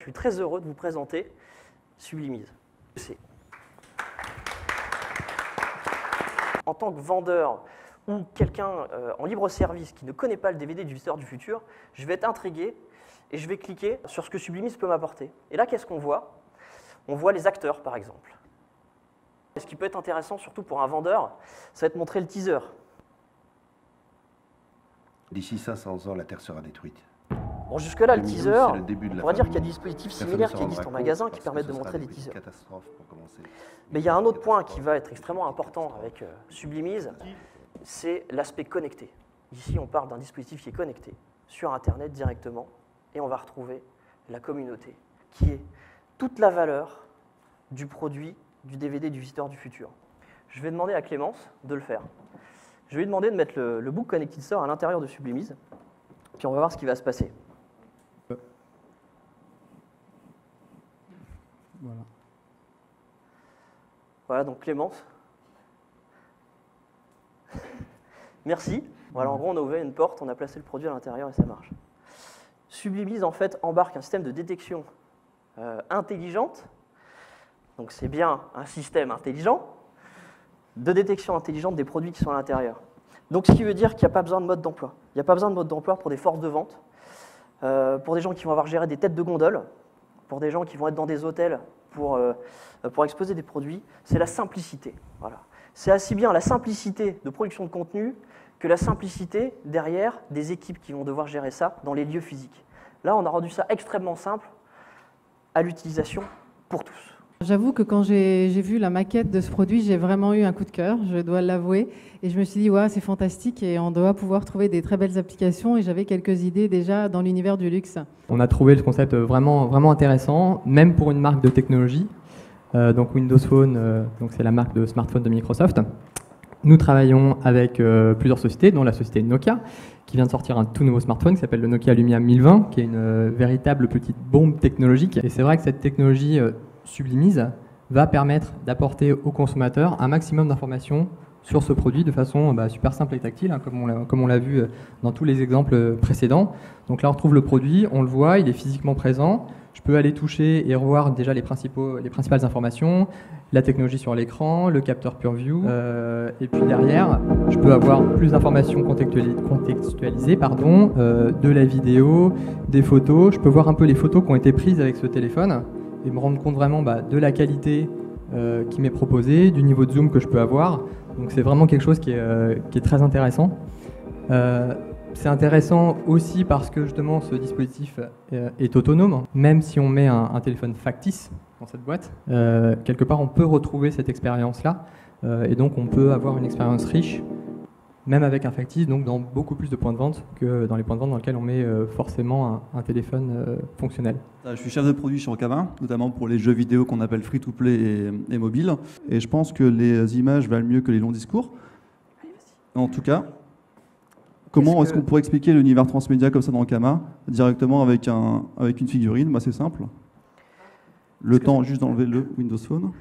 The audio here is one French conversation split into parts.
suis très heureux de vous présenter Sublimise. En tant que vendeur ou quelqu'un en libre service qui ne connaît pas le DVD du Visiteur du futur, je vais être intrigué et je vais cliquer sur ce que Sublimise peut m'apporter. Et là, qu'est-ce qu'on voit? On voit les acteurs, par exemple. Et ce qui peut être intéressant, surtout pour un vendeur, ça va être montrer le teaser. D'ici 500 ans, la Terre sera détruite. Bon, jusque-là, le teaser, on pourrait dire qu'il y a des du dispositifs similaires qui existent en magasin qui permettent de montrer des teasers. Mais il y a un autre point qui va être extrêmement important avec Sublimise, c'est l'aspect connecté. Ici, on parle d'un dispositif qui est connecté sur Internet directement, et on va retrouver la communauté, qui est toute la valeur du produit du DVD du Visiteur du futur. Je vais demander à Clémence de le faire. Je vais lui demander de mettre le Book Connected Store à l'intérieur de Sublimise, puis on va voir ce qui va se passer. Voilà. Voilà, donc Clémence. Merci. Voilà, en gros, on a ouvert une porte, on a placé le produit à l'intérieur et ça marche. Sublimise, en fait, embarque un système de détection intelligente. Donc, c'est bien un système intelligent de détection intelligente des produits qui sont à l'intérieur. Donc, ce qui veut dire qu'il n'y a pas besoin de mode d'emploi. Il n'y a pas besoin de mode d'emploi pour des forces de vente, pour des gens qui vont avoir géré des têtes de gondole, pour des gens qui vont être dans des hôtels pour exposer des produits. C'est la simplicité. Voilà. C'est aussi bien la simplicité de production de contenu que la simplicité derrière des équipes qui vont devoir gérer ça dans les lieux physiques. Là, on a rendu ça extrêmement simple à l'utilisation pour tous. J'avoue que quand j'ai vu la maquette de ce produit, j'ai vraiment eu un coup de cœur, je dois l'avouer. Et je me suis dit, ouais, c'est fantastique et on doit pouvoir trouver des très belles applications. Et j'avais quelques idées déjà dans l'univers du luxe. On a trouvé le concept vraiment, vraiment intéressant, même pour une marque de technologie. Donc Windows Phone, donc c'est la marque de smartphone de Microsoft. Nous travaillons avec plusieurs sociétés, dont la société Nokia, qui vient de sortir un tout nouveau smartphone qui s'appelle le Nokia Lumia 1020, qui est une véritable petite bombe technologique. Et c'est vrai que cette technologie Sublimise va permettre d'apporter aux consommateurs un maximum d'informations sur ce produit de façon super simple et tactile, hein, comme on l'a vu dans tous les exemples précédents. Donc là, on retrouve le produit, on le voit, il est physiquement présent. Je peux aller toucher et revoir déjà les principales informations, la technologie sur l'écran, le capteur PureView, et puis derrière, je peux avoir plus d'informations contextualisées, de la vidéo, des photos. Je peux voir un peu les photos qui ont été prises avec ce téléphone et me rendre compte vraiment de la qualité qui m'est proposée, du niveau de zoom que je peux avoir. Donc c'est vraiment quelque chose qui est très intéressant. C'est intéressant aussi parce que justement ce dispositif est autonome. Même si on met un téléphone factice dans cette boîte, quelque part on peut retrouver cette expérience-là et donc on peut avoir une expérience riche, même avec un factice, donc dans beaucoup plus de points de vente que dans les points de vente dans lesquels on met forcément un téléphone fonctionnel. Je suis chef de produit chez Ankama, notamment pour les jeux vidéo qu'on appelle free-to-play et mobile. Et je pense que les images valent mieux que les longs discours. En tout cas, comment est-ce qu'on pourrait expliquer l'univers transmédia comme ça dans Ankama, directement avec une figurine? C'est simple. Le temps juste d'enlever le Windows Phone.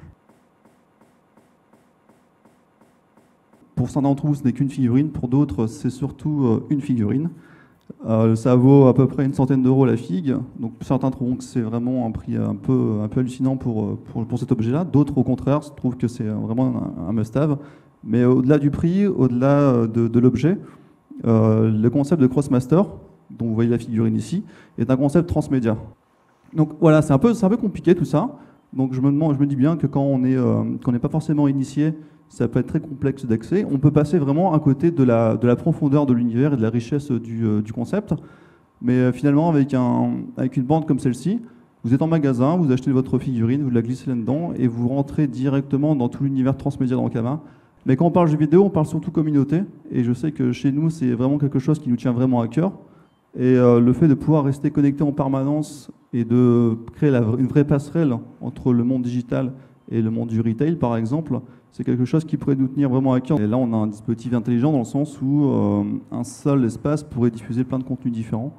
Pour certains d'entre vous, ce n'est qu'une figurine. Pour d'autres, c'est surtout une figurine. Ça vaut à peu près une centaine d'euros la figue. Donc certains trouveront que c'est vraiment un prix un peu hallucinant pour cet objet-là. D'autres, au contraire, trouvent que c'est vraiment un must-have. Mais au-delà du prix, au-delà de l'objet, le concept de Crossmaster, dont vous voyez la figurine ici, est un concept transmédia. Donc voilà, c'est un peu compliqué tout ça. Donc je me dis bien que quand on n'est pas forcément initié, ça peut être très complexe d'accès. On peut passer vraiment à côté de la profondeur de l'univers et de la richesse du concept. Mais finalement, avec une bande comme celle-ci, vous êtes en magasin, vous achetez votre figurine, vous la glissez là-dedans et vous rentrez directement dans tout l'univers transmédia d'Ankama. Mais quand on parle jeux vidéo, on parle surtout communauté. Et je sais que chez nous, c'est vraiment quelque chose qui nous tient vraiment à cœur. Et le fait de pouvoir rester connecté en permanence et de créer une vraie passerelle entre le monde digital et le monde du retail, par exemple, c'est quelque chose qui pourrait nous tenir vraiment à cœur. Et là, on a un dispositif intelligent dans le sens où un seul espace pourrait diffuser plein de contenus différents.